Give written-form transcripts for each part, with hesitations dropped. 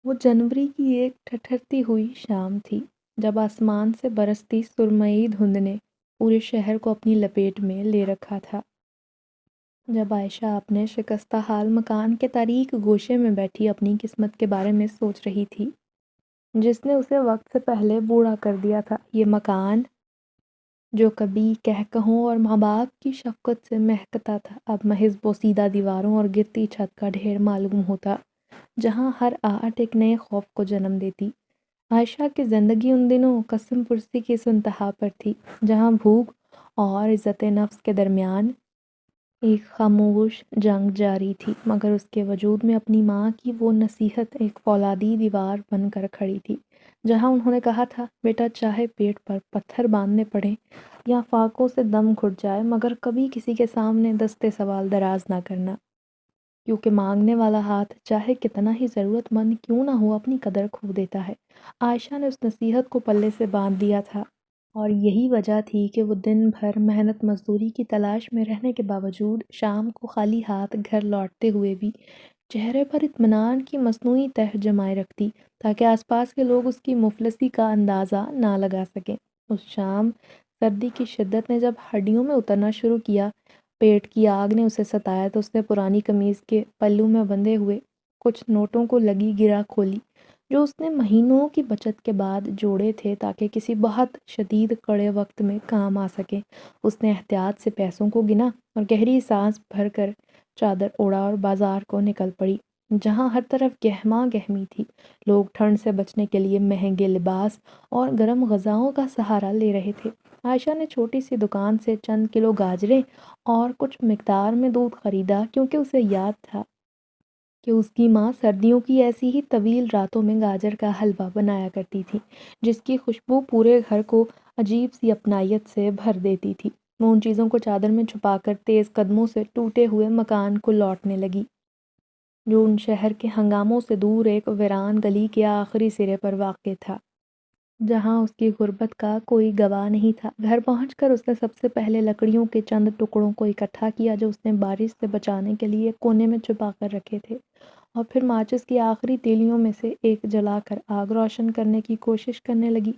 وہ جنوری کی ایک ٹھٹھرتی ہوئی شام تھی جب آسمان سے برستی سرمئی دھند نے پورے شہر کو اپنی لپیٹ میں لے رکھا تھا۔ جب عائشہ اپنے شکستہ حال مکان کے تاریک گوشے میں بیٹھی اپنی قسمت کے بارے میں سوچ رہی تھی جس نے اسے وقت سے پہلے بوڑھا کر دیا تھا، یہ مکان جو کبھی کہکہوں اور ماں باپ کی شفقت سے مہکتا تھا اب محض بوسیدہ دیواروں اور گرتی چھت کا ڈھیر معلوم ہوتا، جہاں ہر آہٹ ایک نئے خوف کو جنم دیتی۔ عائشہ کی زندگی ان دنوں قسم پرسی کی اس انتہا پر تھی جہاں بھوک اور عزت نفس کے درمیان ایک خاموش جنگ جاری تھی، مگر اس کے وجود میں اپنی ماں کی وہ نصیحت ایک فولادی دیوار بن کر کھڑی تھی، جہاں انہوں نے کہا تھا، بیٹا چاہے پیٹ پر پتھر باندھنے پڑیں یا فاقوں سے دم گھٹ جائے مگر کبھی کسی کے سامنے دستے سوال دراز نہ کرنا، کیونکہ مانگنے والا ہاتھ چاہے کتنا ہی ضرورت مند کیوں نہ ہو اپنی قدر کھو دیتا ہے۔ عائشہ نے اس نصیحت کو پلے سے باندھ دیا تھا اور یہی وجہ تھی کہ وہ دن بھر محنت مزدوری کی تلاش میں رہنے کے باوجود شام کو خالی ہاتھ گھر لوٹتے ہوئے بھی چہرے پر اطمینان کی مصنوعی تہ جمائے رکھتی تاکہ آس پاس کے لوگ اس کی مفلسی کا اندازہ نہ لگا سکیں۔ اس شام سردی کی شدت نے جب ہڈیوں میں اترنا شروع کیا، پیٹ کی آگ نے اسے ستایا تو اس نے پرانی قمیض کے پلو میں بندھے ہوئے کچھ نوٹوں کو لگی گرہ کھولی جو اس نے مہینوں کی بچت کے بعد جوڑے تھے تاکہ کسی بہت شدید کڑے وقت میں کام آ سکیں۔ اس نے احتیاط سے پیسوں کو گنا اور گہری سانس بھر کر چادر اوڑھا اور بازار کو نکل پڑی، جہاں ہر طرف گہما گہمی تھی۔ لوگ ٹھنڈ سے بچنے کے لیے مہنگے لباس اور گرم غذاؤں کا سہارا لے رہے تھے۔ عائشہ نے چھوٹی سی دکان سے چند کلو گاجریں اور کچھ مقدار میں دودھ خریدا کیونکہ اسے یاد تھا کہ اس کی ماں سردیوں کی ایسی ہی طویل راتوں میں گاجر کا حلوہ بنایا کرتی تھی جس کی خوشبو پورے گھر کو عجیب سی اپنائیت سے بھر دیتی تھی۔ وہ ان چیزوں کو چادر میں چھپا کر تیز قدموں سے ٹوٹے ہوئے مکان کو لوٹنے لگی جو ان شہر کے ہنگاموں سے دور ایک ویران گلی کے آخری سرے پر واقع تھا، جہاں اس کی غربت کا کوئی گواہ نہیں تھا۔ گھر پہنچ کر اس نے سب سے پہلے لکڑیوں کے چند ٹکڑوں کو اکٹھا کیا جو اس نے بارش سے بچانے کے لیے کونے میں چھپا کر رکھے تھے، اور پھر ماچس کی آخری تیلیوں میں سے ایک جلا کر آگ روشن کرنے کی کوشش کرنے لگی۔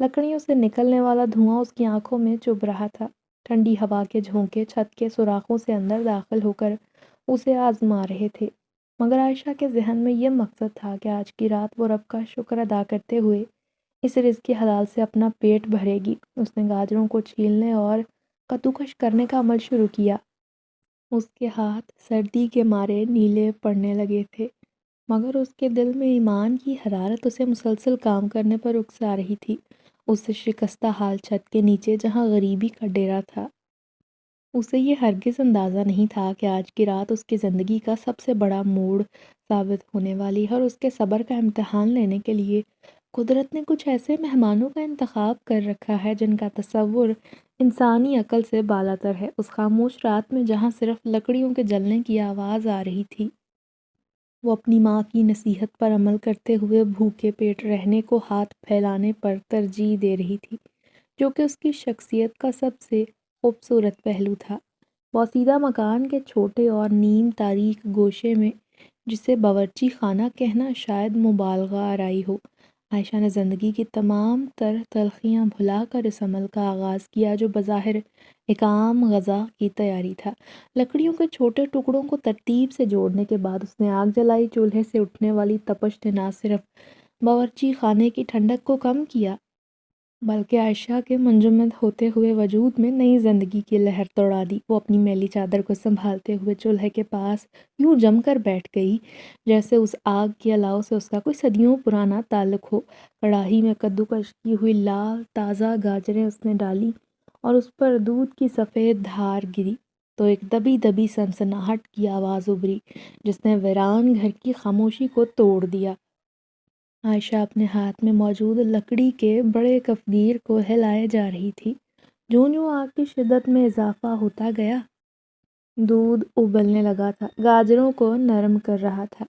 لکڑیوں سے نکلنے والا دھواں اس کی آنکھوں میں چبھ رہا تھا، ٹھنڈی ہوا کے جھونکے چھت کے سوراخوں سے اندر داخل ہو کر اسے آزما رہے تھے، مگر عائشہ کے ذہن میں یہ مقصد تھا کہ آج کی رات وہ رب کا شکر ادا کرتے ہوئے اس رزق حلال سے اپنا پیٹ بھرے گی۔ اس نے گاجروں کو چھیلنے اور کدوکش کرنے کا عمل شروع کیا۔ اس کے ہاتھ سردی کے مارے نیلے پڑنے لگے تھے، مگر اس کے دل میں ایمان کی حرارت اسے مسلسل کام کرنے پر اکسا رہی تھی۔ اس شکستہ حال چھت کے نیچے جہاں غریبی کا ڈیرا تھا، اسے یہ ہرگز اندازہ نہیں تھا کہ آج کی رات اس کی زندگی کا سب سے بڑا موڑ ثابت ہونے والی ہے، اور اس کے صبر کا امتحان لینے کے لیے قدرت نے کچھ ایسے مہمانوں کا انتخاب کر رکھا ہے جن کا تصور انسانی عقل سے بالاتر ہے۔ اس خاموش رات میں جہاں صرف لکڑیوں کے جلنے کی آواز آ رہی تھی، وہ اپنی ماں کی نصیحت پر عمل کرتے ہوئے بھوکے پیٹ رہنے کو ہاتھ پھیلانے پر ترجیح دے رہی تھی، جو کہ اس کی شخصیت کا سب سے خوبصورت پہلو تھا۔ بوسیدہ مکان کے چھوٹے اور نیم تاریک گوشے میں، جسے باورچی خانہ کہنا شاید مبالغہ آرائی ہو، عائشہ نے زندگی کی تمام تر تلخیاں بھلا کر اس عمل کا آغاز کیا جو بظاہر ایک عام غذا کی تیاری تھا۔ لکڑیوں کے چھوٹے ٹکڑوں کو ترتیب سے جوڑنے کے بعد اس نے آگ جلائی۔ چولہے سے اٹھنے والی تپش نے نہ صرف باورچی خانے کی ٹھنڈک کو کم کیا بلکہ عائشہ کے منجمد ہوتے ہوئے وجود میں نئی زندگی کی لہر دوڑا دی۔ وہ اپنی میلی چادر کو سنبھالتے ہوئے چولہے کے پاس یوں جم کر بیٹھ گئی جیسے اس آگ کے الاؤ سے اس کا کوئی صدیوں پرانا تعلق ہو۔ کڑاہی میں کدوکش کی ہوئی لال تازہ گاجریں اس نے ڈالی اور اس پر دودھ کی سفید دھار گری تو ایک دبی دبی سنسناہٹ کی آواز ابھری جس نے ویران گھر کی خاموشی کو توڑ دیا۔ عائشہ اپنے ہاتھ میں موجود لکڑی کے بڑے کفگیر کو ہلائے جا رہی تھی۔ جوں جوں آگ کی شدت میں اضافہ ہوتا گیا، دودھ ابلنے لگا تھا، گاجروں کو نرم کر رہا تھا۔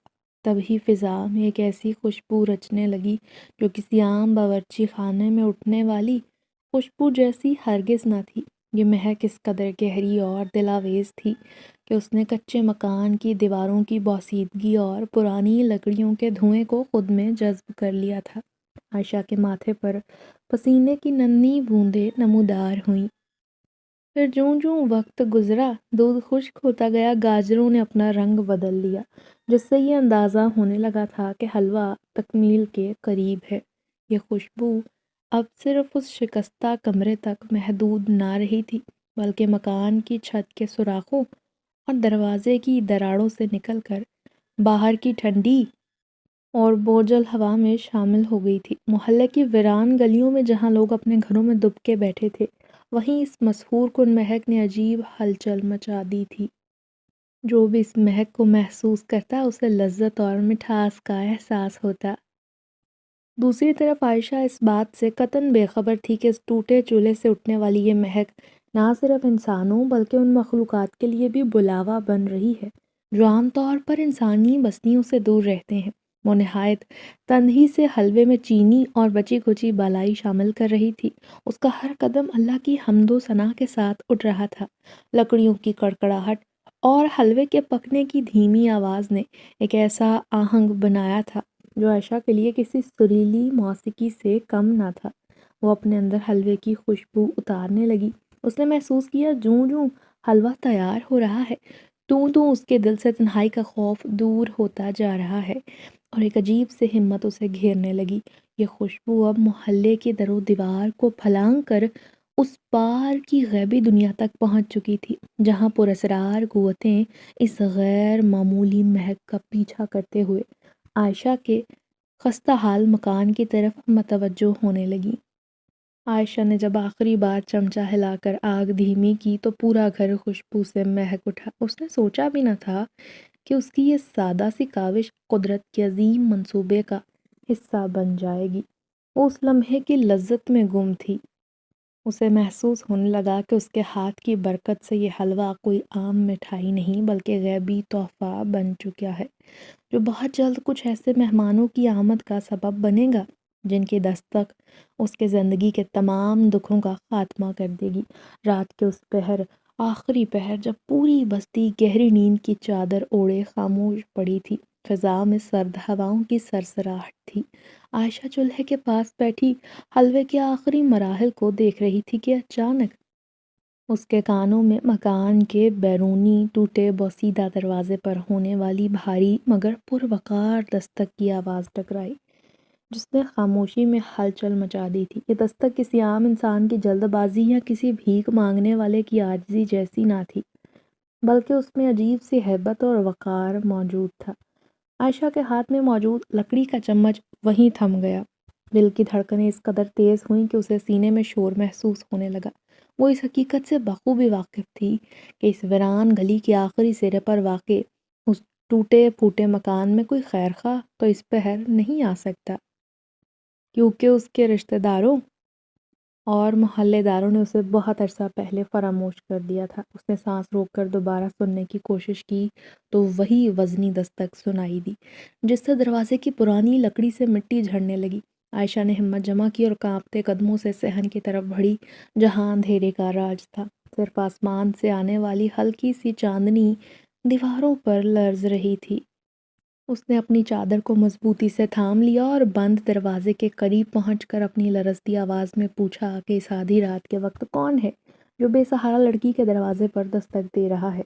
تبھی فضا میں ایک ایسی خوشبو رچنے لگی جو کسی عام باورچی خانے میں اٹھنے والی خوشبو جیسی ہرگز نہ تھی۔ یہ مہک اس قدر گہری اور دلاویز تھی کہ اس نے کچے مکان کی دیواروں کی بوسیدگی اور پرانی لکڑیوں کے دھوئیں کو خود میں جذب کر لیا تھا۔ عائشہ کے ماتھے پر پسینے کی ننھی بوندیں نمودار ہوئیں۔ پھر جوں جوں وقت گزرا، دودھ خشک ہوتا گیا، گاجروں نے اپنا رنگ بدل لیا، جس سے یہ اندازہ ہونے لگا تھا کہ حلوہ تکمیل کے قریب ہے۔ یہ خوشبو اب صرف اس شکستہ کمرے تک محدود نہ رہی تھی، بلکہ مکان کی چھت کے سوراخوں اور دروازے کی دراڑوں سے نکل کر باہر کی ٹھنڈی اور بوجھل ہوا میں شامل ہو گئی تھی۔ محلے کی ویران گلیوں میں جہاں لوگ اپنے گھروں میں دب کے بیٹھے تھے، وہیں اس مسحور کن مہک نے عجیب ہلچل مچا دی تھی۔ جو بھی اس مہک کو محسوس کرتا اسے لذت اور مٹھاس کا احساس ہوتا۔ دوسری طرف عائشہ اس بات سے قطعاً بے خبر تھی کہ اس ٹوٹے چولہے سے اٹھنے والی یہ مہک نہ صرف انسانوں بلکہ ان مخلوقات کے لیے بھی بلاوا بن رہی ہے جو عام طور پر انسانی بستیوں سے دور رہتے ہیں۔ وہ نہایت تندہی سے حلوے میں چینی اور بچی کچی بالائی شامل کر رہی تھی۔ اس کا ہر قدم اللہ کی حمد و ثنا کے ساتھ اٹھ رہا تھا۔ لکڑیوں کی کڑکڑاہٹ اور حلوے کے پکنے کی دھیمی آواز نے ایک ایسا آہنگ بنایا تھا جو عائشہ کے لیے کسی سریلی موسیقی سے کم نہ تھا۔ وہ اپنے اندر حلوے کی خوشبو اتارنے لگی۔ اس نے محسوس کیا جوں جوں حلوہ تیار ہو رہا ہے، توں اس کے دل سے تنہائی کا خوف دور ہوتا جا رہا ہے، اور ایک عجیب سے ہمت اسے گھیرنے لگی۔ یہ خوشبو اب محلے کی در و دیوار کو پھلانگ کر اس پار کی غیبی دنیا تک پہنچ چکی تھی، جہاں پراسرار قوتیں اس غیر معمولی مہک کا پیچھا کرتے ہوئے عائشہ کے خستہ حال مکان کی طرف متوجہ ہونے لگیں۔ عائشہ نے جب آخری بار چمچہ ہلا کر آگ دھیمی کی تو پورا گھر خوشبو سے مہک اٹھا۔ اس نے سوچا بھی نہ تھا کہ اس کی یہ سادہ سی کاوش قدرت کے عظیم منصوبے کا حصہ بن جائے گی۔ وہ اس لمحے کی لذت میں گم تھی۔ اسے محسوس ہونے لگا کہ اس کے ہاتھ کی برکت سے یہ حلوہ کوئی عام مٹھائی نہیں بلکہ غیبی تحفہ بن چکا ہے، جو بہت جلد کچھ ایسے مہمانوں کی آمد کا سبب بنے گا جن کی دستک اس کے زندگی کے تمام دکھوں کا خاتمہ کر دے گی۔ رات کے اس پہر، آخری پہر، جب پوری بستی گہری نیند کی چادر اوڑھے خاموش پڑی تھی، فضا میں سرد ہواؤں کی سرسراہٹ تھی۔ عائشہ چولہے کے پاس بیٹھی حلوے کے آخری مراحل کو دیکھ رہی تھی کہ اچانک اس کے کانوں میں مکان کے بیرونی ٹوٹے بوسیدہ دروازے پر ہونے والی بھاری مگر پروقار دستک کی آواز ٹکرائی، جس نے خاموشی میں ہلچل مچا دی تھی۔ یہ دستک کسی عام انسان کی جلد بازی یا کسی بھیک مانگنے والے کی عاجزی جیسی نہ تھی، بلکہ اس میں عجیب سی ہیبت اور وقار موجود تھا۔ عائشہ کے ہاتھ میں موجود لکڑی کا چمچ وہیں تھم گیا۔ دل کی دھڑکنیں اس قدر تیز ہوئیں کہ اسے سینے میں شور محسوس ہونے لگا۔ وہ اس حقیقت سے بخوبی واقف تھی کہ اس ویران گلی کے آخری سرے پر واقع اس ٹوٹے پھوٹے مکان میں کوئی خیر خواہ تو اس پہر نہیں آ سکتا، کیونکہ اس کے رشتہ داروں اور محلے داروں نے اسے بہت عرصہ پہلے فراموش کر دیا تھا۔ اس نے سانس روک کر دوبارہ سننے کی کوشش کی تو وہی وزنی دستک سنائی دی، جس سے دروازے کی پرانی لکڑی سے مٹی جھڑنے لگی۔ عائشہ نے ہمت جمع کی اور کانپتے قدموں سے صحن کی طرف بڑھی جہاں اندھیرے کا راج تھا۔ صرف آسمان سے آنے والی ہلکی سی چاندنی دیواروں پر لرز رہی تھی۔ اس نے اپنی چادر کو مضبوطی سے تھام لیا اور بند دروازے کے قریب پہنچ کر اپنی لرزتی آواز میں پوچھا کہ اس آدھی رات کے وقت کون ہے جو بے سہارا لڑکی کے دروازے پر دستک دے رہا ہے۔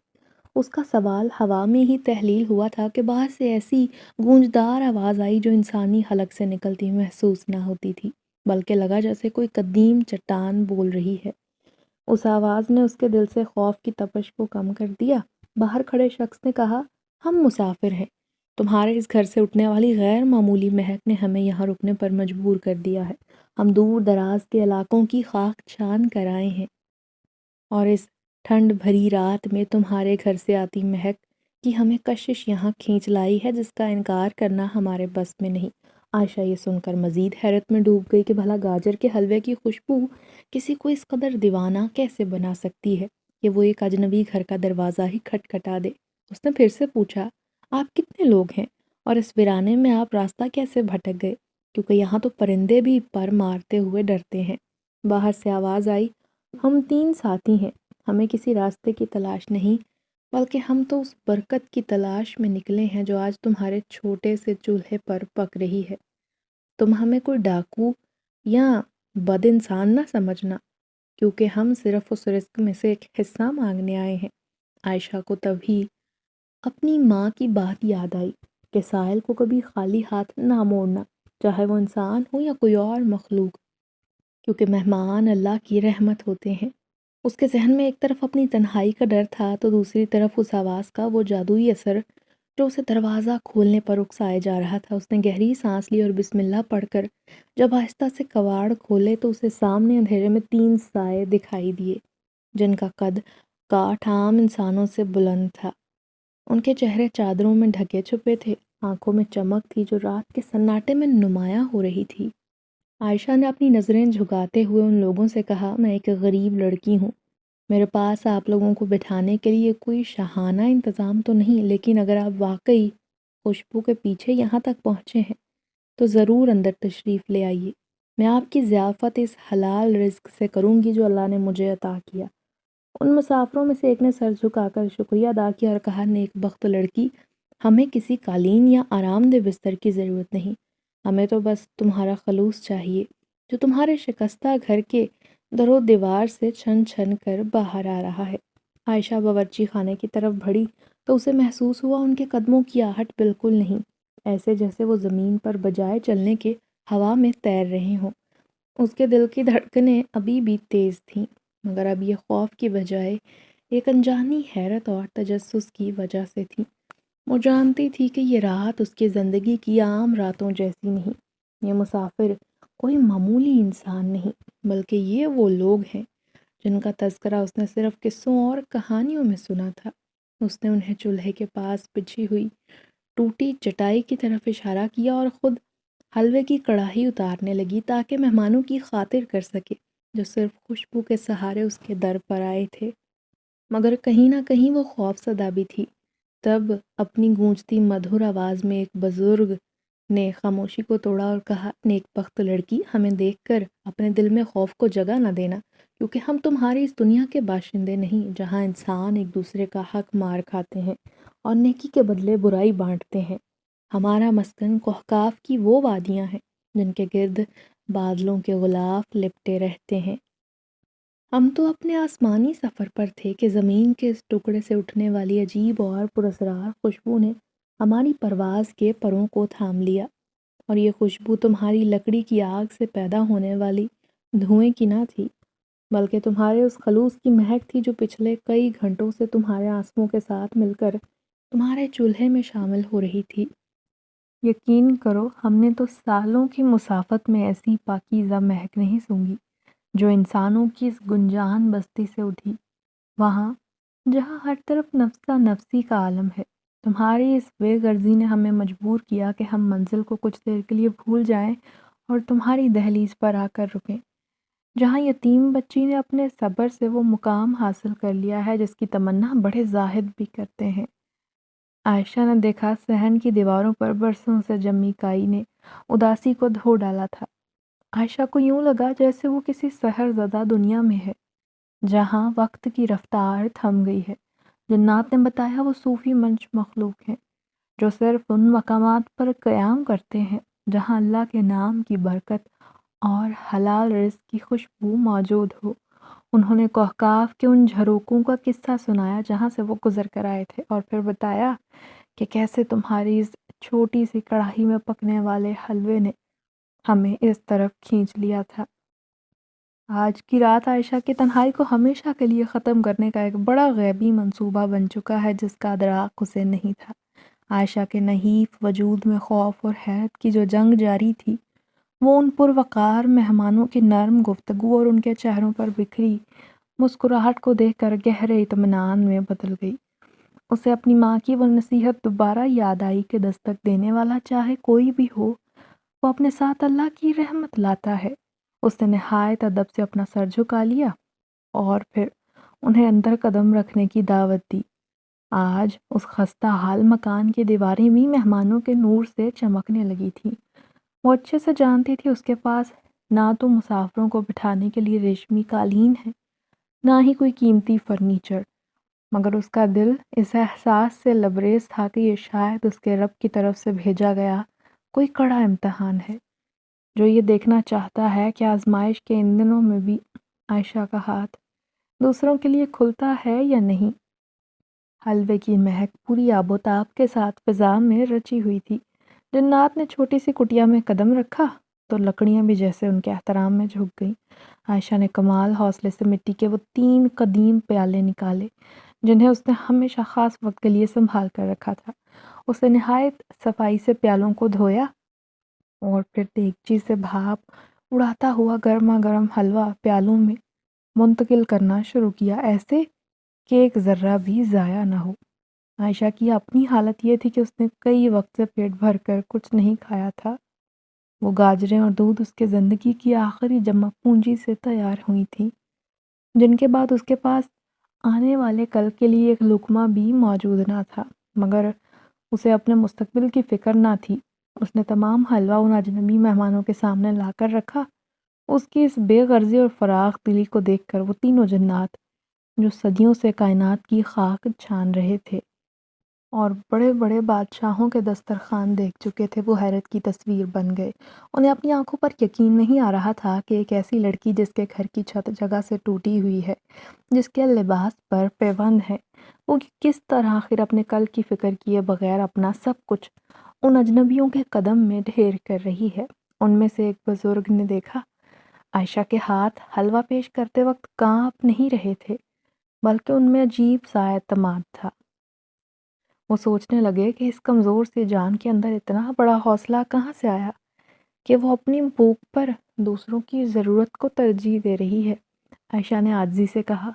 اس کا سوال ہوا میں ہی تحلیل ہوا تھا کہ باہر سے ایسی گونجدار آواز آئی جو انسانی حلق سے نکلتی محسوس نہ ہوتی تھی، بلکہ لگا جیسے کوئی قدیم چٹان بول رہی ہے۔ اس آواز نے اس کے دل سے خوف کی تپش کو کم کر دیا۔ باہر کھڑے شخص نے کہا، ہم مسافر ہیں، تمہارے اس گھر سے اٹھنے والی غیر معمولی مہک نے ہمیں یہاں رکنے پر مجبور کر دیا ہے۔ ہم دور دراز کے علاقوں کی خاک چھان کر آئے ہیں، اور اس ٹھنڈ بھری رات میں تمہارے گھر سے آتی مہک کی ہمیں کشش یہاں کھینچ لائی ہے جس کا انکار کرنا ہمارے بس میں نہیں۔ عائشہ یہ سن کر مزید حیرت میں ڈوب گئی کہ بھلا گاجر کے حلوے کی خوشبو کسی کو اس قدر دیوانہ کیسے بنا سکتی ہے کہ وہ ایک اجنبی گھر کا دروازہ ہی کھٹکھٹا دے۔ اس نے پھر سے پوچھا، آپ کتنے لوگ ہیں اور اس ویرانے میں آپ راستہ کیسے بھٹک گئے، کیونکہ یہاں تو پرندے بھی پر مارتے ہوئے ڈرتے ہیں۔ باہر سے آواز آئی، ہم 3 ساتھی ہیں، ہمیں کسی راستے کی تلاش نہیں، بلکہ ہم تو اس برکت کی تلاش میں نکلے ہیں جو آج تمہارے چھوٹے سے چولہے پر پک رہی ہے۔ تم ہمیں کوئی ڈاکو یا بد انسان نہ سمجھنا، کیونکہ ہم صرف اس رزق میں سے ایک حصہ مانگنے آئے ہیں۔ عائشہ کو تبھی اپنی ماں کی بات یاد آئی کہ سائل کو کبھی خالی ہاتھ نہ موڑنا، چاہے وہ انسان ہو یا کوئی اور مخلوق، کیونکہ مہمان اللہ کی رحمت ہوتے ہیں۔ اس کے ذہن میں ایک طرف اپنی تنہائی کا ڈر تھا تو دوسری طرف اس آواز کا وہ جادوئی اثر جو اسے دروازہ کھولنے پر اکسائے جا رہا تھا۔ اس نے گہری سانس لی اور بسم اللہ پڑھ کر جب آہستہ سے کواڑ کھولے تو اسے سامنے اندھیرے میں 3 سائے دکھائی دیے، جن کا قد کاٹھ عام انسانوں سے بلند تھا۔ ان کے چہرے چادروں میں ڈھکے چھپے تھے، آنکھوں میں چمک تھی جو رات کے سناٹے میں نمایاں ہو رہی تھی۔ عائشہ نے اپنی نظریں جھکاتے ہوئے ان لوگوں سے کہا، میں ایک غریب لڑکی ہوں، میرے پاس آپ لوگوں کو بٹھانے کے لیے کوئی شاہانہ انتظام تو نہیں، لیکن اگر آپ واقعی خوشبو کے پیچھے یہاں تک پہنچے ہیں تو ضرور اندر تشریف لے آئیے۔ میں آپ کی ضیافت اس حلال رزق سے کروں گی جو اللہ نے مجھے عطا کیا۔ ان مسافروں میں سے ایک نے سر جھکا کر شکریہ ادا کیا اور کہا، نیک بخت لڑکی، ہمیں کسی قالین یا آرام دہ بستر کی ضرورت نہیں، ہمیں تو بس تمہارا خلوص چاہیے جو تمہارے شکستہ گھر کے در و دیوار سے چھن چھن کر باہر آ رہا ہے۔ عائشہ باورچی خانے کی طرف بڑھی تو اسے محسوس ہوا ان کے قدموں کی آہٹ بالکل نہیں، ایسے جیسے وہ زمین پر بجائے چلنے کے ہوا میں تیر رہے ہوں۔ اس کے دل کی دھڑکنیں ابھی بھی تیز تھیں، مگر اب یہ خوف کی بجائے ایک انجانی حیرت اور تجسس کی وجہ سے تھی۔ وہ جانتی تھی کہ یہ رات اس کی زندگی کی عام راتوں جیسی نہیں، یہ مسافر کوئی معمولی انسان نہیں، بلکہ یہ وہ لوگ ہیں جن کا تذکرہ اس نے صرف قصوں اور کہانیوں میں سنا تھا۔ اس نے انہیں چولہے کے پاس بچھی ہوئی ٹوٹی چٹائی کی طرف اشارہ کیا اور خود حلوے کی کڑاہی اتارنے لگی تاکہ مہمانوں کی خاطر کر سکے جو صرف خوشبو کے سہارے اس کے در پر آئے تھے۔ مگر کہیں نہ کہیں وہ خوف زدہ بھی تھی۔ تب اپنی گونجتی مدھر آواز میں ایک بزرگ نے خاموشی کو توڑا اور کہا، نیک بخت لڑکی، ہمیں دیکھ کر اپنے دل میں خوف کو جگہ نہ دینا، کیونکہ ہم تمہاری اس دنیا کے باشندے نہیں جہاں انسان ایک دوسرے کا حق مار کھاتے ہیں اور نیکی کے بدلے برائی بانٹتے ہیں۔ ہمارا مسکن کوہکاف کی وہ وادیاں ہیں جن کے گرد بادلوں کے غلاف لپٹے رہتے ہیں۔ ہم تو اپنے آسمانی سفر پر تھے کہ زمین کے اس ٹکڑے سے اٹھنے والی عجیب اور پراسرار خوشبو نے ہماری پرواز کے پروں کو تھام لیا، اور یہ خوشبو تمہاری لکڑی کی آگ سے پیدا ہونے والی دھوئیں کی نہ تھی، بلکہ تمہارے اس خلوص کی مہک تھی جو پچھلے کئی گھنٹوں سے تمہارے آنسوؤں کے ساتھ مل کر تمہارے چولہے میں شامل ہو رہی تھی۔ یقین کرو، ہم نے تو سالوں کی مسافت میں ایسی پاکیزہ مہک نہیں سونگھی جو انسانوں کی اس گنجان بستی سے اٹھی، وہاں جہاں ہر طرف نفسا نفسی کا عالم ہے۔ تمہاری اس بے غرضی نے ہمیں مجبور کیا کہ ہم منزل کو کچھ دیر کے لیے بھول جائیں اور تمہاری دہلیز پر آ کر رکیں، جہاں یتیم بچی نے اپنے صبر سے وہ مقام حاصل کر لیا ہے جس کی تمنا بڑے زاہد بھی کرتے ہیں۔ عائشہ نے دیکھا صحن کی دیواروں پر برسوں سے جمی کائی نے اداسی کو دھو ڈالا تھا۔ عائشہ کو یوں لگا جیسے وہ کسی سحر زدہ دنیا میں ہے جہاں وقت کی رفتار تھم گئی ہے۔ جنات نے بتایا وہ صوفی منش مخلوق ہیں جو صرف ان مقامات پر قیام کرتے ہیں جہاں اللہ کے نام کی برکت اور حلال رزق کی خوشبو موجود ہو۔ انہوں نے کوہکاف کے ان جھروکوں کا قصہ سنایا جہاں سے وہ گزر کر آئے تھے، اور پھر بتایا کہ کیسے تمہاری اس چھوٹی سی کڑاہی میں پکنے والے حلوے نے ہمیں اس طرف کھینچ لیا تھا۔ آج کی رات عائشہ کی تنہائی کو ہمیشہ کے لیے ختم کرنے کا ایک بڑا غیبی منصوبہ بن چکا ہے جس کا ادراک اسے نہیں تھا۔ عائشہ کے نحیف وجود میں خوف اور حیرت کی جو جنگ جاری تھی، وہ ان پروقار مہمانوں کی نرم گفتگو اور ان کے چہروں پر بکھری مسکراہٹ کو دیکھ کر گہرے اطمینان میں بدل گئی۔ اسے اپنی ماں کی وہ نصیحت دوبارہ یاد آئی کہ دستک دینے والا چاہے کوئی بھی ہو، وہ اپنے ساتھ اللہ کی رحمت لاتا ہے۔ اس نے نہایت ادب سے اپنا سر جھکا لیا اور پھر انہیں اندر قدم رکھنے کی دعوت دی۔ آج اس خستہ حال مکان کی دیواریں بھی مہمانوں کے نور سے چمکنے لگی تھیں۔ وہ اچھے سے جانتی تھی اس کے پاس نہ تو مسافروں کو بٹھانے کے لیے ریشمی قالین ہے، نہ ہی کوئی قیمتی فرنیچر، مگر اس کا دل اس احساس سے لبریز تھا کہ یہ شاید اس کے رب کی طرف سے بھیجا گیا کوئی کڑا امتحان ہے، جو یہ دیکھنا چاہتا ہے کہ آزمائش کے ان دنوں میں بھی عائشہ کا ہاتھ دوسروں کے لیے کھلتا ہے یا نہیں۔ حلوے کی مہک پوری آب و تاب کے ساتھ فضا میں رچی ہوئی تھی۔ جنات نے چھوٹی سی کٹیا میں قدم رکھا تو لکڑیاں بھی جیسے ان کے احترام میں جھک گئیں۔ عائشہ نے کمال حوصلے سے مٹی کے وہ 3 قدیم پیالے نکالے جنہیں اس نے ہمیشہ خاص وقت کے لیے سنبھال کر رکھا تھا۔ اس نے نہایت صفائی سے پیالوں کو دھویا اور پھر دیگچی سے بھاپ اڑاتا ہوا گرما گرم حلوہ پیالوں میں منتقل کرنا شروع کیا، ایسے کہ ایک ذرہ بھی ضائع نہ ہو۔ عائشہ کی اپنی حالت یہ تھی کہ اس نے کئی وقت سے پیٹ بھر کر کچھ نہیں کھایا تھا۔ وہ گاجریں اور دودھ اس کے زندگی کی آخری جمع پونجی سے تیار ہوئی تھیں، جن کے بعد اس کے پاس آنے والے کل کے لیے ایک لقمہ بھی موجود نہ تھا۔ مگر اسے اپنے مستقبل کی فکر نہ تھی۔ اس نے تمام حلوہ ان اجنبی مہمانوں کے سامنے لا کر رکھا۔ اس کی اس بے غرضی اور فراخ دلی کو دیکھ کر وہ تینوں جنات جو صدیوں سے کائنات کی خاک چھان رہے تھے اور بڑے بڑے بادشاہوں کے دسترخوان دیکھ چکے تھے، وہ حیرت کی تصویر بن گئے۔ انہیں اپنی آنکھوں پر یقین نہیں آ رہا تھا کہ ایک ایسی لڑکی جس کے گھر کی چھت جگہ سے ٹوٹی ہوئی ہے، جس کے لباس پر پیوند ہے، وہ کس طرح آخر اپنے کل کی فکر کیے بغیر اپنا سب کچھ ان اجنبیوں کے قدم میں ڈھیر کر رہی ہے۔ ان میں سے ایک بزرگ نے دیکھا عائشہ کے ہاتھ حلوہ پیش کرتے وقت کانپ نہیں رہے تھے، بلکہ ان میں عجیب سا اعتماد تھا۔ وہ سوچنے لگے کہ اس کمزور سی جان کے اندر اتنا بڑا حوصلہ کہاں سے آیا کہ وہ اپنی بھوک پر دوسروں کی ضرورت کو ترجیح دے رہی ہے۔ عائشہ نے عاجزی سے کہا،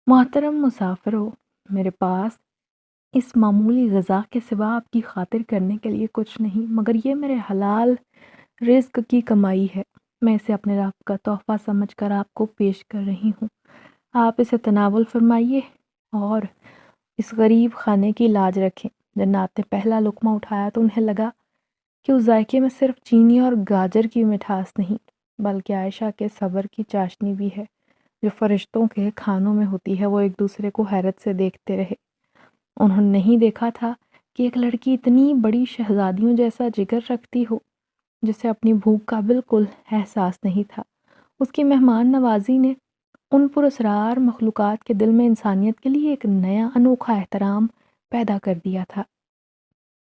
محترم مسافرو، میرے پاس اس معمولی غذا کے سوا آپ کی خاطر کرنے کے لیے کچھ نہیں، مگر یہ میرے حلال رزق کی کمائی ہے۔ میں اسے اپنے رب کا تحفہ سمجھ کر آپ کو پیش کر رہی ہوں۔ آپ اسے تناول فرمائیے اور اس غریب خانے کی لاج رکھیں۔ جنات نے پہلا لقمہ اٹھایا تو انہیں لگا کہ اس ذائقے میں صرف چینی اور گاجر کی مٹھاس نہیں، بلکہ عائشہ کے صبر کی چاشنی بھی ہے، جو فرشتوں کے کھانوں میں ہوتی ہے۔ وہ ایک دوسرے کو حیرت سے دیکھتے رہے۔ انہوں نے نہیں دیکھا تھا کہ ایک لڑکی اتنی بڑی شہزادیوں جیسا جگر رکھتی ہو، جسے اپنی بھوک کا بالکل احساس نہیں تھا۔ اس کی مہمان نوازی نے ان پراسرار مخلوقات کے دل میں انسانیت کے لیے ایک نیا انوکھا احترام پیدا کر دیا تھا۔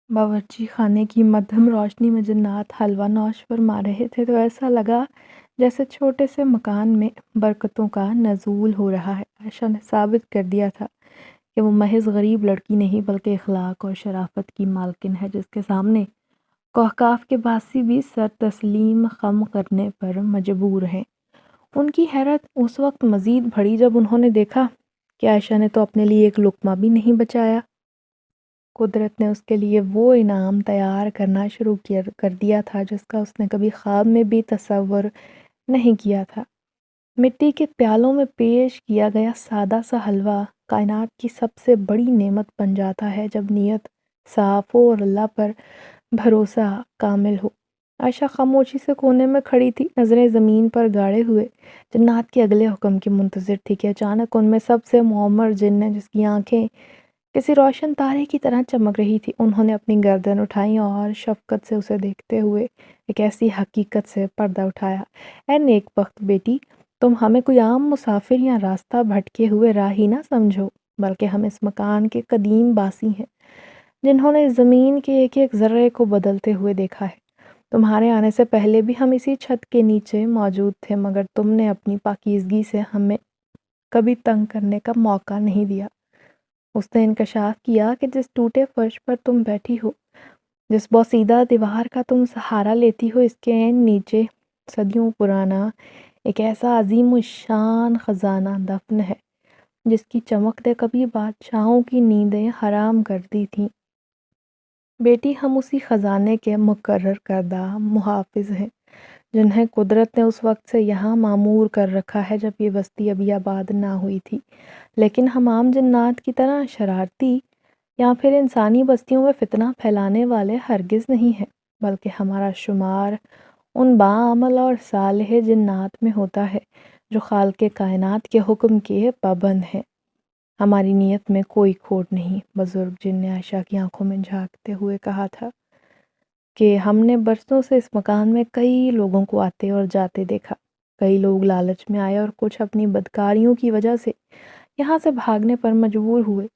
باورچی خانے کی مدھم روشنی میں جنات حلوہ نوش فرما رہے تھے تو ایسا لگا جیسے چھوٹے سے مکان میں برکتوں کا نزول ہو رہا ہے۔ عائشہ نے ثابت کر دیا تھا کہ وہ محض غریب لڑکی نہیں بلکہ اخلاق اور شرافت کی مالکن ہے، جس کے سامنے کوہکاف کے باسی بھی سر تسلیم خم کرنے پر مجبور ہیں۔ ان کی حیرت اس وقت مزید بڑھی جب انہوں نے دیکھا کہ عائشہ نے تو اپنے لیے ایک لقمہ بھی نہیں بچایا۔ قدرت نے اس کے لیے وہ انعام تیار کرنا شروع کر دیا تھا جس کا اس نے کبھی خواب میں بھی تصور نہیں کیا تھا۔ مٹی کے پیالوں میں پیش کیا گیا سادہ سا حلوہ کائنات کی سب سے بڑی نعمت بن جاتا ہے جب نیت صاف ہو اور اللہ پر بھروسہ کامل ہو۔ عائشہ خاموشی سے کونے میں کھڑی تھی، نظریں زمین پر گاڑے ہوئے جنات کے اگلے حکم کی منتظر تھی کہ اچانک ان میں سب سے معمر جن نے، جس کی آنکھیں کسی روشن تارے کی طرح چمک رہی تھی، انہوں نے اپنی گردن اٹھائی اور شفقت سے اسے دیکھتے ہوئے ایک ایسی حقیقت سے پردہ اٹھایا، اے نیک بخت بیٹی، تم ہمیں کوئی عام مسافر یا راستہ بھٹکے ہوئے راہی نہ سمجھو، بلکہ ہم اس مکان کے قدیم باسی ہیں جنہوں نے زمین کے ایک ایک ذرے کو بدلتے ہوئے دیکھا ہے۔ تمہارے آنے سے پہلے بھی ہم اسی چھت کے نیچے موجود تھے، مگر تم نے اپنی پاکیزگی سے ہمیں کبھی تنگ کرنے کا موقع نہیں دیا۔ اس نے انکشاف کیا کہ جس ٹوٹے فرش پر تم بیٹھی ہو، جس بوسیدہ دیوار کا تم سہارا لیتی ہو، اس کے عین نیچے صدیوں پرانا ایک ایسا عظیم الشان خزانہ دفن ہے جس کی چمک نے کبھی بادشاہوں کی نیندیں حرام کر دی تھیں۔ بیٹی، ہم اسی خزانے کے مقرر کردہ محافظ ہیں جنہیں قدرت نے اس وقت سے یہاں معمور کر رکھا ہے جب یہ بستی ابھی آباد نہ ہوئی تھی، لیکن ہم عام جنات کی طرح شرارتی یا پھر انسانی بستیوں میں فتنہ پھیلانے والے ہرگز نہیں ہیں، بلکہ ہمارا شمار ان باعمل اور صالح جنات میں ہوتا ہے جو خالق کائنات کے حکم کے پابند ہیں۔ ہماری نیت میں کوئی کھوٹ نہیں، بزرگ جن نے عائشہ کی آنکھوں میں جھانکتے ہوئے کہا تھا کہ ہم نے برسوں سے اس مکان میں کئی لوگوں کو آتے اور جاتے دیکھا۔ کئی لوگ لالچ میں آئے اور کچھ اپنی بدکاریوں کی وجہ سے یہاں سے بھاگنے پر مجبور ہوئے،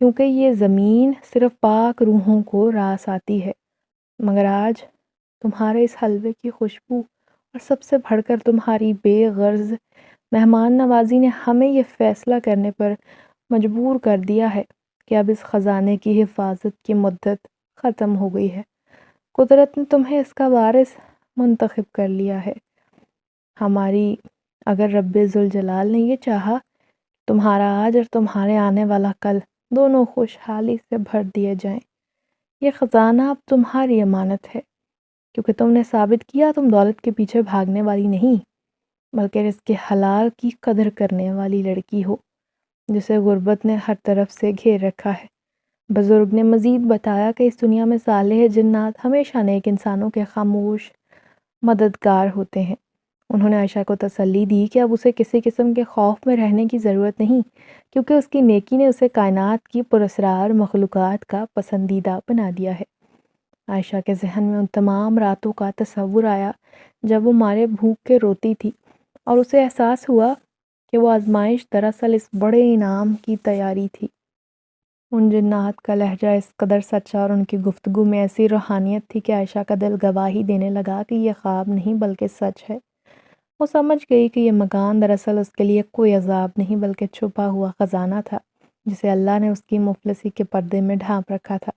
کیونکہ یہ زمین صرف پاک روحوں کو راس آتی ہے۔ مگر آج تمہارے اس حلوے کی خوشبو اور سب سے بڑھ کر تمہاری بے غرض مہمان نوازی نے ہمیں یہ فیصلہ کرنے پر مجبور کر دیا ہے کہ اب اس خزانے کی حفاظت کی مدت ختم ہو گئی ہے۔ قدرت نے تمہیں اس کا وارث منتخب کر لیا ہے۔ اگر رب ذوالجلال نے یہ چاہا، تمہارا آج اور تمہارے آنے والا کل دونوں خوشحالی سے بھر دیے جائیں۔ یہ خزانہ اب تمہاری امانت ہے، کیونکہ تم نے ثابت کیا تم دولت کے پیچھے بھاگنے والی نہیں، بلکہ رزق حلال کی قدر کرنے والی لڑکی ہو، جسے غربت نے ہر طرف سے گھیر رکھا ہے۔ بزرگ نے مزید بتایا کہ اس دنیا میں صالح جنات ہمیشہ نیک انسانوں کے خاموش مددگار ہوتے ہیں۔ انہوں نے عائشہ کو تسلی دی کہ اب اسے کسی قسم کے خوف میں رہنے کی ضرورت نہیں، کیونکہ اس کی نیکی نے اسے کائنات کی پراسرار مخلوقات کا پسندیدہ بنا دیا ہے۔ عائشہ کے ذہن میں ان تمام راتوں کا تصور آیا جب وہ مارے بھوک کے روتی تھی، اور اسے احساس ہوا کہ وہ آزمائش دراصل اس بڑے انعام کی تیاری تھی۔ ان جنات کا لہجہ اس قدر سچا اور ان کی گفتگو میں ایسی روحانیت تھی کہ عائشہ کا دل گواہی دینے لگا کہ یہ خواب نہیں بلکہ سچ ہے۔ وہ سمجھ گئی کہ یہ مکان دراصل اس کے لیے کوئی عذاب نہیں بلکہ چھپا ہوا خزانہ تھا، جسے اللہ نے اس کی مفلسی کے پردے میں ڈھانپ رکھا تھا۔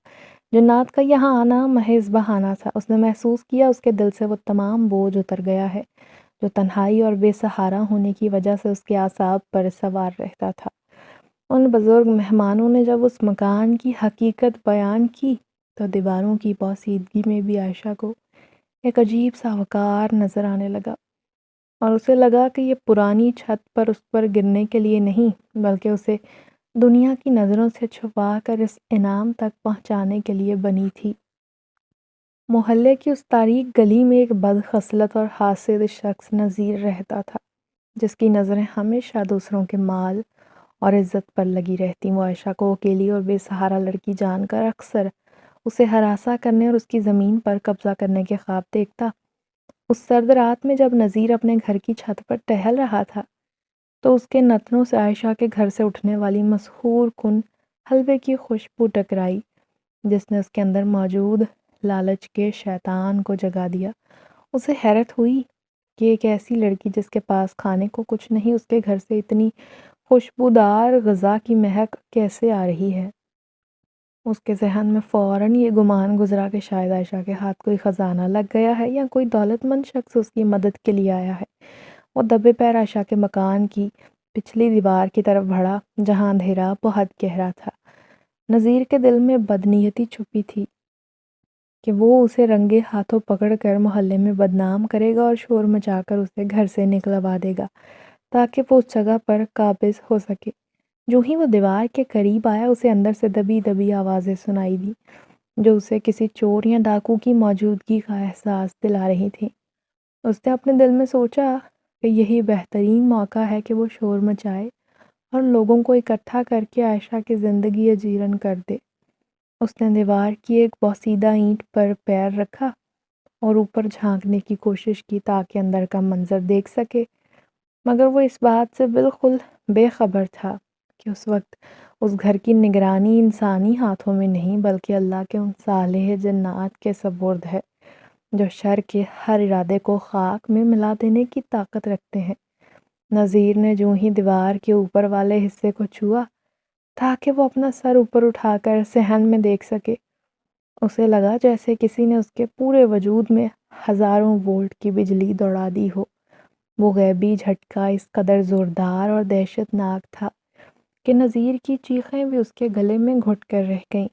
جنات کا یہاں آنا محض بہانہ تھا۔ اس نے محسوس کیا اس کے دل سے وہ تمام بوجھ اتر گیا ہے جو تنہائی اور بے سہارا ہونے کی وجہ سے اس کے اعصاب پر سوار رہتا تھا۔ ان بزرگ مہمانوں نے جب اس مکان کی حقیقت بیان کی تو دیواروں کی پوسیدگی میں بھی عائشہ کو ایک عجیب سا وقار نظر آنے لگا، اور اسے لگا کہ یہ پرانی چھت پر اس پر گرنے کے لیے نہیں بلکہ اسے دنیا کی نظروں سے چھپا کر اس انعام تک پہنچانے کے لیے بنی تھی۔ محلے کی اس تاریک گلی میں ایک بد خصلت اور حاسد شخص نذیر رہتا تھا، جس کی نظریں ہمیشہ دوسروں کے مال اور عزت پر لگی رہتی۔ وہ عائشہ کو اکیلی اور بے سہارا لڑکی جان کر اکثر اسے ہراساں کرنے اور اس کی زمین پر قبضہ کرنے کے خواب دیکھتا۔ اس سرد رات میں جب نذیر اپنے گھر کی چھت پر ٹہل رہا تھا تو اس کے نتنوں سے عائشہ کے گھر سے اٹھنے والی مسحور کن حلوے کی خوشبو ٹکرائی، جس نے اس کے اندر موجود لالچ کے شیطان کو جگا دیا۔ اسے حیرت ہوئی کہ ایک ایسی لڑکی جس کے پاس کھانے کو کچھ نہیں، اس کے گھر سے اتنی خوشبودار غذا کی مہک کیسے آ رہی ہے۔ اس کے ذہن میں فوراً یہ گمان گزرا کہ شاید عائشہ کے ہاتھ کوئی خزانہ لگ گیا ہے یا کوئی دولت مند شخص اس کی مدد کے لیے آیا ہے۔ وہ دبے پیر عائشہ کے مکان کی پچھلی دیوار کی طرف بڑھا جہاں اندھیرا بہت گہرا تھا۔ نذیر کے دل میں بدنیتی چھپی تھی کہ وہ اسے رنگے ہاتھوں پکڑ کر محلے میں بدنام کرے گا اور شور مچا کر اسے گھر سے نکلوا دے گا تاکہ وہ اس جگہ پر قابض ہو سکے۔ جو ہی وہ دیوار کے قریب آیا اسے اندر سے دبی دبی آوازیں سنائی دی جو اسے کسی چور یا ڈاکو کی موجودگی کا احساس دلا رہی تھی۔ اس نے اپنے دل میں سوچا کہ یہی بہترین موقع ہے کہ وہ شور مچائے اور لوگوں کو اکٹھا کر کے عائشہ کی زندگی اجیرن کر دے۔ اس نے دیوار کی ایک بوسیدہ اینٹ پر پیر رکھا اور اوپر جھانکنے کی کوشش کی تاکہ اندر کا منظر دیکھ سکے، مگر وہ اس بات سے بالکل بے خبر تھا کہ اس وقت اس گھر کی نگرانی انسانی ہاتھوں میں نہیں بلکہ اللہ کے ان صالح جنات کے سپرد ہے جو شر کے ہر ارادے کو خاک میں ملا دینے کی طاقت رکھتے ہیں۔ نذیر نے جو ہی دیوار کے اوپر والے حصے کو چھوا تاکہ وہ اپنا سر اوپر اٹھا کر صحن میں دیکھ سکے، اسے لگا جیسے کسی نے اس کے پورے وجود میں ہزاروں وولٹ کی بجلی دوڑا دی ہو۔ وہ غیبی جھٹکا اس قدر زوردار اور دہشت ناک تھا کہ نذیر کی چیخیں بھی اس کے گلے میں گھٹ کر رہ گئیں۔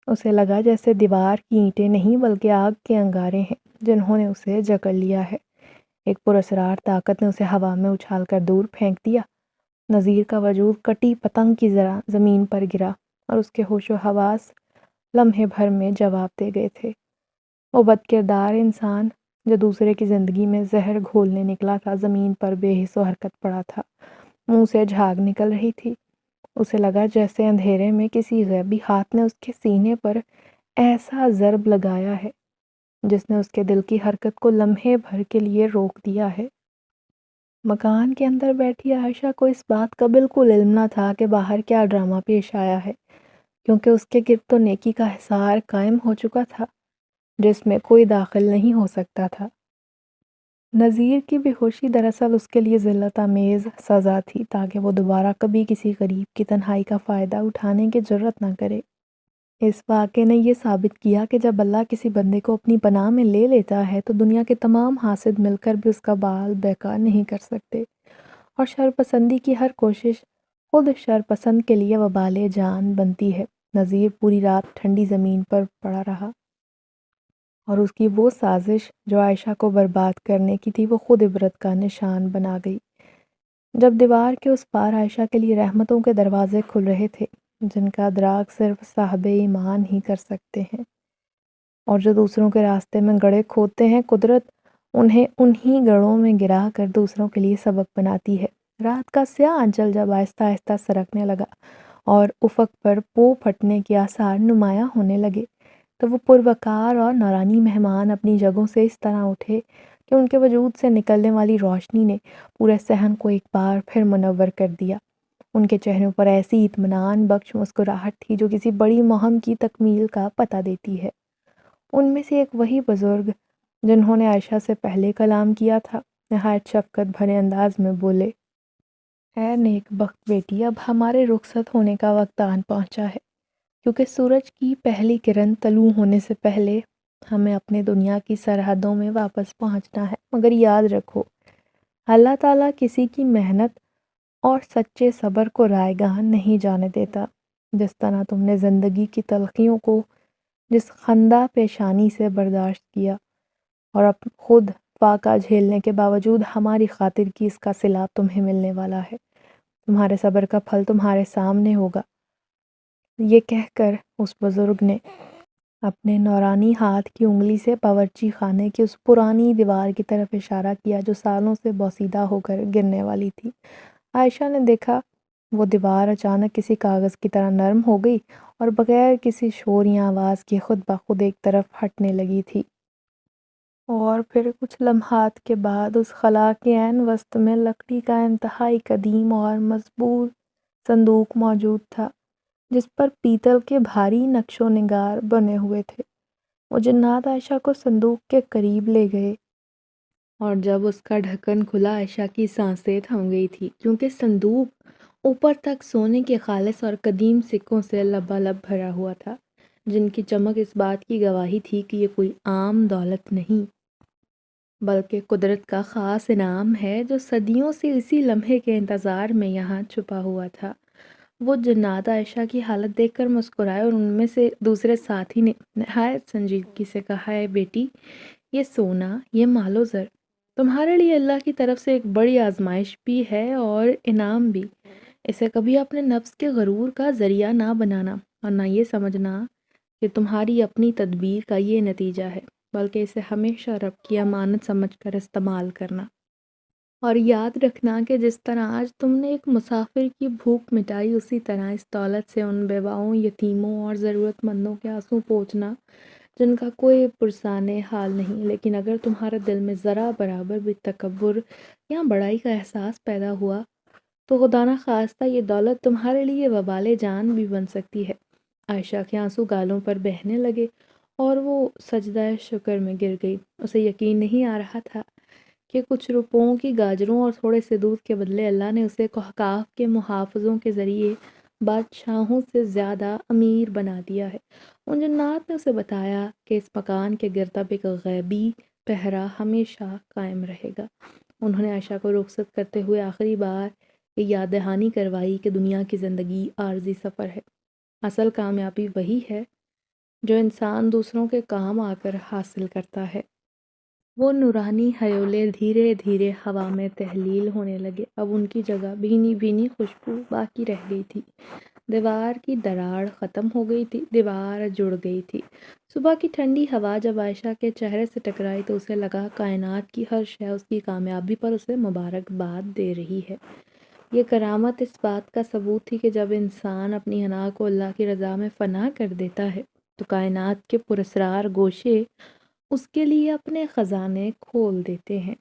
اسے لگا جیسے دیوار کی اینٹیں نہیں بلکہ آگ کے انگارے ہیں جنہوں نے اسے جکڑ لیا ہے۔ ایک پراسرار طاقت نے اسے ہوا میں اچھال کر دور پھینک دیا۔ نذیر کا وجود کٹی پتنگ کی طرح زمین پر گرا اور اس کے ہوش و حواس لمحے بھر میں جواب دے گئے تھے۔ وہ بد کردار انسان جو دوسرے کی زندگی میں زہر گھولنے نکلا تھا زمین پر بے حس و حرکت پڑا تھا، منہ سے جھاگ نکل رہی تھی۔ اسے لگا جیسے اندھیرے میں کسی غیبی ہاتھ نے اس کے سینے پر ایسا ضرب لگایا ہے جس نے اس کے دل کی حرکت کو لمحے بھر کے لیے روک دیا ہے۔ مکان کے اندر بیٹھی عائشہ کو اس بات کا بالکل علم نہ تھا کہ باہر کیا ڈرامہ پیش آیا ہے، کیونکہ اس کے گرد تو نیکی کا حصار قائم ہو چکا تھا جس میں کوئی داخل نہیں ہو سکتا تھا۔ نذیر کی بے ہوشی دراصل اس کے لیے ذلت آمیز سزا تھی تاکہ وہ دوبارہ کبھی کسی غریب کی تنہائی کا فائدہ اٹھانے کی جرات نہ کرے۔ اس واقعے نے یہ ثابت کیا کہ جب اللہ کسی بندے کو اپنی پناہ میں لے لیتا ہے تو دنیا کے تمام حاسد مل کر بھی اس کا بال بیکار نہیں کر سکتے، اور شرپسندی کی ہر کوشش خود شرپسند کے لیے وبال جان بنتی ہے۔ نذیر پوری رات ٹھنڈی زمین پر پڑا رہا، اور اس کی وہ سازش جو عائشہ کو برباد کرنے کی تھی وہ خود عبرت کا نشان بنا گئی۔ جب دیوار کے اس پار عائشہ کے لیے رحمتوں کے دروازے کھل رہے تھے جن کا ادراک صرف صاحب ایمان ہی کر سکتے ہیں، اور جو دوسروں کے راستے میں گڑھے کھودتے ہیں، قدرت انہیں انہی گڑھوں میں گرا کر دوسروں کے لیے سبق بناتی ہے۔ رات کا سیاہ آنچل جب آہستہ آہستہ سرکنے لگا اور افق پر پو پھٹنے کے آثار نمایاں ہونے لگے تو وہ پروقار اور نورانی مہمان اپنی جگہوں سے اس طرح اٹھے کہ ان کے وجود سے نکلنے والی روشنی نے پورے صحن کو ایک بار پھر منور کر دیا۔ ان کے چہروں پر ایسی اطمینان بخش مسکراہٹ تھی جو کسی بڑی مہم کی تکمیل کا پتہ دیتی ہے۔ ان میں سے ایک وہی بزرگ جنہوں نے عائشہ سے پہلے کلام کیا تھا نہایت شفقت بھرے انداز میں بولے، اے نیک بخت بیٹی، اب ہمارے رخصت ہونے کا وقت آن پہنچا ہے، کیونکہ سورج کی پہلی کرن طلوع ہونے سے پہلے ہمیں اپنے دنیا کی سرحدوں میں واپس پہنچنا ہے۔ مگر یاد رکھو، اللہ تعالیٰ کسی کی محنت اور سچے صبر کو رائگاں نہیں جانے دیتا۔ جس طرح تم نے زندگی کی تلخیوں کو جس خندہ پیشانی سے برداشت کیا اور اب خود فاقہ جھیلنے کے باوجود ہماری خاطر کی، اس کا صلہ تمہیں ملنے والا ہے۔ تمہارے صبر کا پھل تمہارے سامنے ہوگا۔ یہ کہہ کر اس بزرگ نے اپنے نورانی ہاتھ کی انگلی سے باورچی خانے کی اس پرانی دیوار کی طرف اشارہ کیا جو سالوں سے بوسیدہ ہو کر گرنے والی تھی۔ عائشہ نے دیکھا وہ دیوار اچانک کسی کاغذ کی طرح نرم ہو گئی اور بغیر کسی شور یا آواز کے خود بخود ایک طرف ہٹنے لگی تھی، اور پھر کچھ لمحات کے بعد اس خلا کے عین وسط میں لکڑی کا انتہائی قدیم اور مزبور صندوق موجود تھا جس پر پیتل کے بھاری نقش و نگار بنے ہوئے تھے۔ وہ جنات عائشہ کو صندوق کے قریب لے گئے، اور جب اس کا ڈھکن کھلا عائشہ کی سانسیں تھم گئی تھی، کیونکہ صندوق اوپر تک سونے کے خالص اور قدیم سکوں سے لبالب بھرا ہوا تھا، جن کی چمک اس بات کی گواہی تھی کہ یہ کوئی عام دولت نہیں بلکہ قدرت کا خاص انعام ہے جو صدیوں سے اسی لمحے کے انتظار میں یہاں چھپا ہوا تھا۔ وہ جنات عائشہ کی حالت دیکھ کر مسکرائے، اور ان میں سے دوسرے ساتھی نے نہایت سنجیدگی سے کہا، اے بیٹی، یہ سونا، یہ مال و زر تمہارے لیے اللہ کی طرف سے ایک بڑی آزمائش بھی ہے اور انعام بھی۔ اسے کبھی اپنے نفس کے غرور کا ذریعہ نہ بنانا، اور نہ یہ سمجھنا کہ تمہاری اپنی تدبیر کا یہ نتیجہ ہے، بلکہ اسے ہمیشہ رب کی امانت سمجھ کر استعمال کرنا۔ اور یاد رکھنا کہ جس طرح آج تم نے ایک مسافر کی بھوک مٹائی، اسی طرح اس دولت سے ان بیواؤں، یتیموں اور ضرورت مندوں کے آنسو پوچھنا جن کا کوئی پرسان حال نہیں۔ لیکن اگر تمہارے دل میں ذرا برابر بھی تکبر یا بڑائی کا احساس پیدا ہوا تو خدا نہ خواستہ یہ دولت تمہارے لیے وبال جان بھی بن سکتی ہے۔ عائشہ کے آنسو گالوں پر بہنے لگے اور وہ سجدہ شکر میں گر گئی۔ اسے یقین نہیں آ رہا تھا کہ کچھ روپوں کی گاجروں اور تھوڑے سے دودھ کے بدلے اللہ نے اسے قحقاف کے محافظوں کے ذریعے بادشاہوں سے زیادہ امیر بنا دیا ہے۔ ان جنات نے اسے بتایا کہ اس مکان کے گرد اب ایک غیبی پہرا ہمیشہ قائم رہے گا۔ انہوں نے عائشہ کو رخصت کرتے ہوئے آخری بار یہ یاد دہانی کروائی کہ دنیا کی زندگی عارضی سفر ہے۔ اصل کامیابی وہی ہے جو انسان دوسروں کے کام آ کر حاصل کرتا ہے۔ وہ نورانی حیولے دھیرے دھیرے ہوا میں تحلیل ہونے لگے، اب ان کی جگہ بھینی بھینی خوشبو باقی رہ گئی تھی۔ دیوار کی دراڑ ختم ہو گئی تھی، دیوار جڑ گئی تھی۔ صبح کی ٹھنڈی ہوا جب عائشہ کے چہرے سے ٹکرائی تو اسے لگا کائنات کی ہر شے اس کی کامیابی پر اسے مبارکباد دے رہی ہے۔ یہ کرامت اس بات کا ثبوت تھی کہ جب انسان اپنی حنا کو اللہ کی رضا میں فنا کر دیتا ہے تو کائنات کے پراسرار گوشے اس کے لیے اپنے خزانے کھول دیتے ہیں۔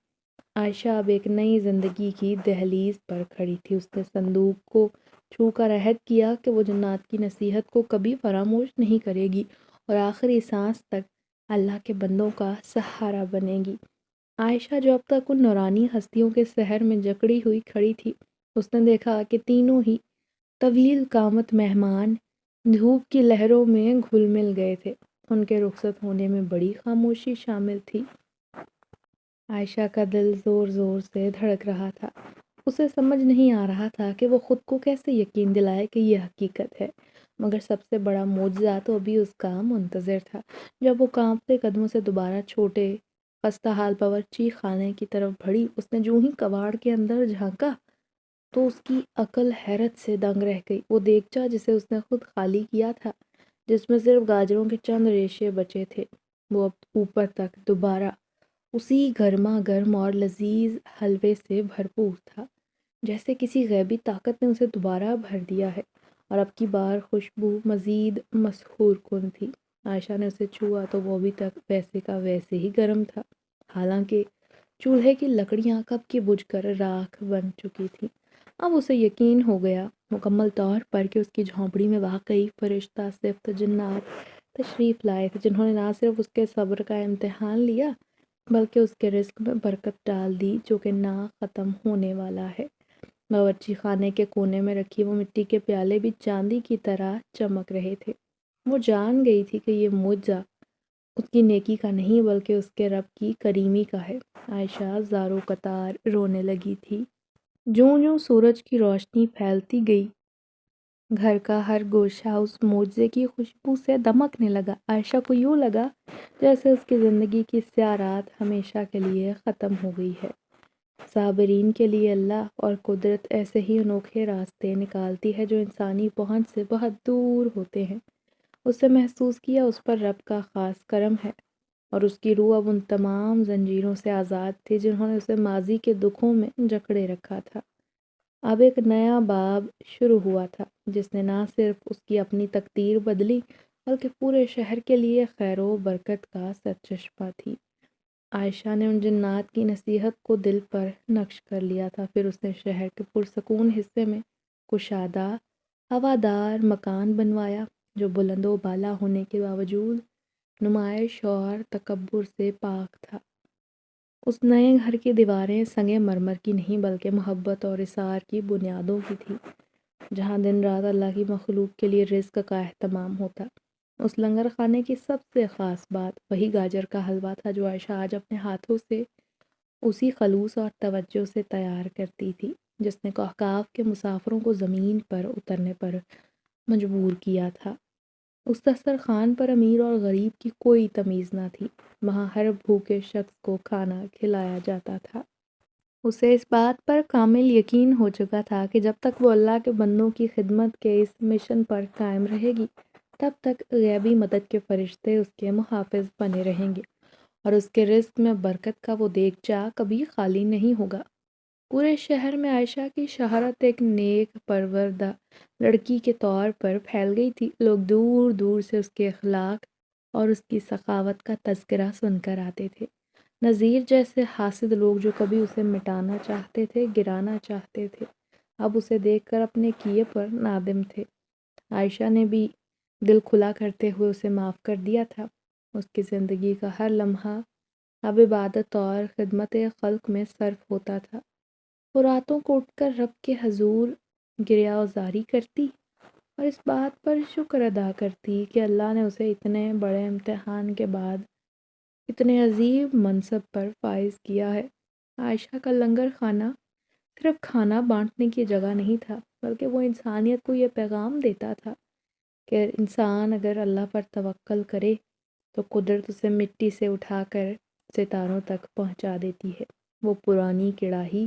عائشہ اب ایک نئی زندگی کی دہلیز پر کھڑی تھی۔ اس نے صندوق کو چھو کر عہد کیا کہ وہ جنات کی نصیحت کو کبھی فراموش نہیں کرے گی اور آخری سانس تک اللہ کے بندوں کا سہارا بنے گی۔ عائشہ جو اب تک ان نورانی ہستیوں کے سحر میں جکڑی ہوئی کھڑی تھی، اس نے دیکھا کہ تینوں ہی طویل قامت مہمان دھوپ کی لہروں میں گھل مل گئے تھے۔ ان کے رخصت ہونے میں بڑی خاموشی شامل تھی۔ عائشہ کا دل زور زور سے دھڑک رہا تھا۔ اسے سمجھ نہیں آ رہا تھا کہ وہ خود کو کیسے یقین دلائے کہ یہ حقیقت ہے، مگر سب سے بڑا معجزہ تو ابھی اس کا منتظر تھا۔ جب وہ کانپتے قدموں سے دوبارہ چھوٹے خستہ حال باورچی خانے کی طرف بڑھی، اس نے جوں ہی کباڑ کے اندر جھانکا تو اس کی عقل حیرت سے دنگ رہ گئی۔ وہ دیگچہ جسے اس نے خود خالی کیا تھا، جس میں صرف گاجروں کے چند ریشے بچے تھے، وہ اب اوپر تک دوبارہ اسی گرما گرم اور لذیذ حلوے سے بھرپور تھا، جیسے کسی غیبی طاقت نے اسے دوبارہ بھر دیا ہے، اور اب کی بار خوشبو مزید مسحور کن تھی۔ عائشہ نے اسے چھوا تو وہ ابھی تک ویسے کا ویسے ہی گرم تھا، حالانکہ چولہے کی لکڑیاں کب کی بجھ کر راکھ بن چکی تھیں۔ اب اسے یقین ہو گیا مکمل طور پر کہ اس کی جھونپڑی میں واقعی فرشتہ صفت جنات تشریف لائے تھے، جنہوں نے نہ صرف اس کے صبر کا امتحان لیا بلکہ اس کے رزق میں برکت ڈال دی جو کہ نہ ختم ہونے والا ہے۔ باورچی خانے کے کونے میں رکھی وہ مٹی کے پیالے بھی چاندی کی طرح چمک رہے تھے۔ وہ جان گئی تھی کہ یہ معجزہ اس کی نیکی کا نہیں بلکہ اس کے رب کی کریمی کا ہے۔ عائشہ زارو قطار رونے لگی تھی۔ جوں جوں سورج کی روشنی پھیلتی گئی، گھر کا ہر گوشہ اس معجزے کی خوشبو سے دمکنے لگا۔ عائشہ کو یوں لگا جیسے اس کی زندگی کی سیاہ رات ہمیشہ کے لیے ختم ہو گئی ہے۔ صابرین کے لیے اللہ اور قدرت ایسے ہی انوکھے راستے نکالتی ہے جو انسانی پہنچ سے بہت دور ہوتے ہیں۔ اس سے محسوس کیا اس پر رب کا خاص کرم ہے، اور اس کی روح اب ان تمام زنجیروں سے آزاد تھی جنہوں نے اسے ماضی کے دکھوں میں جکڑے رکھا تھا۔ اب ایک نیا باب شروع ہوا تھا جس نے نہ صرف اس کی اپنی تقدیر بدلی بلکہ پورے شہر کے لیے خیر و برکت کا سرچشمہ تھی۔ عائشہ نے ان جنات کی نصیحت کو دل پر نقش کر لیا تھا۔ پھر اس نے شہر کے پرسکون حصے میں کشادہ ہوادار مکان بنوایا جو بلند و بالا ہونے کے باوجود نمائش اور تکبر سے پاک تھا۔ اس نئے گھر کی دیواریں سنگ مرمر کی نہیں بلکہ محبت اور اثار کی بنیادوں کی تھی، جہاں دن رات اللہ کی مخلوق کے لیے رزق کا اہتمام ہوتا۔ اس لنگر خانے کی سب سے خاص بات وہی گاجر کا حلوہ تھا جو عائشہ آج اپنے ہاتھوں سے اسی خلوص اور توجہ سے تیار کرتی تھی جس نے قحقاف کے مسافروں کو زمین پر اترنے پر مجبور کیا تھا۔ اس دسترخوان پر امیر اور غریب کی کوئی تمیز نہ تھی، وہاں ہر بھوکے شخص کو کھانا کھلایا جاتا تھا۔ اسے اس بات پر کامل یقین ہو چکا تھا کہ جب تک وہ اللہ کے بندوں کی خدمت کے اس مشن پر قائم رہے گی تب تک غیبی مدد کے فرشتے اس کے محافظ بنے رہیں گے، اور اس کے رزق میں برکت کا وہ دیگچہ کبھی خالی نہیں ہوگا۔ پورے شہر میں عائشہ کی شہرت ایک نیک پروردہ لڑکی کے طور پر پھیل گئی تھی۔ لوگ دور دور سے اس کے اخلاق اور اس کی سخاوت کا تذکرہ سن کر آتے تھے۔ نذیر جیسے حاسد لوگ جو کبھی اسے مٹانا چاہتے تھے، گرانا چاہتے تھے، اب اسے دیکھ کر اپنے کیے پر نادم تھے۔ عائشہ نے بھی دل کھلا کرتے ہوئے اسے معاف کر دیا تھا۔ اس کی زندگی کا ہر لمحہ اب عبادت اور خدمت خلق میں صرف ہوتا تھا۔ وہ راتوں کو اٹھ کر رب کے حضور گریہ وزاری کرتی اور اس بات پر شکر ادا کرتی کہ اللہ نے اسے اتنے بڑے امتحان کے بعد اتنے عظیم منصب پر فائز کیا ہے۔ عائشہ کا لنگر خانہ صرف کھانا بانٹنے کی جگہ نہیں تھا بلکہ وہ انسانیت کو یہ پیغام دیتا تھا کہ انسان اگر اللہ پر توکل کرے تو قدرت اسے مٹی سے اٹھا کر ستاروں تک پہنچا دیتی ہے۔ وہ پرانی کڑاہی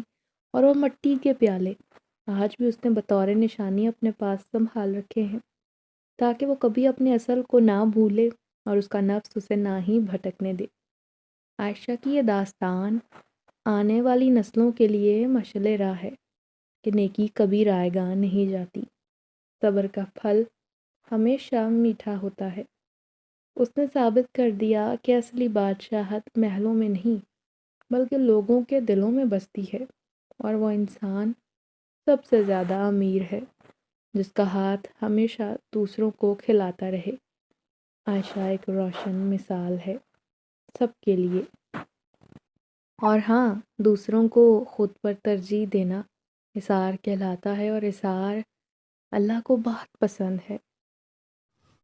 اور وہ مٹی کے پیالے آج بھی اس نے بطور نشانی اپنے پاس سنبھال رکھے ہیں تاکہ وہ کبھی اپنے اصل کو نہ بھولے اور اس کا نفس اسے نہ ہی بھٹکنے دے۔ عائشہ کی یہ داستان آنے والی نسلوں کے لیے مشعل راہ ہے۔ کہ نیکی کبھی رائے گاں نہیں جاتی، صبر کا پھل ہمیشہ میٹھا ہوتا ہے۔ اس نے ثابت کر دیا کہ اصلی بادشاہت محلوں میں نہیں بلکہ لوگوں کے دلوں میں بستی ہے، اور وہ انسان سب سے زیادہ امیر ہے جس کا ہاتھ ہمیشہ دوسروں کو کھلاتا رہے۔ عائشہ ایک روشن مثال ہے سب کے لیے۔ اور ہاں، دوسروں کو خود پر ترجیح دینا اثار کہلاتا ہے، اور اثار اللہ کو بہت پسند ہے۔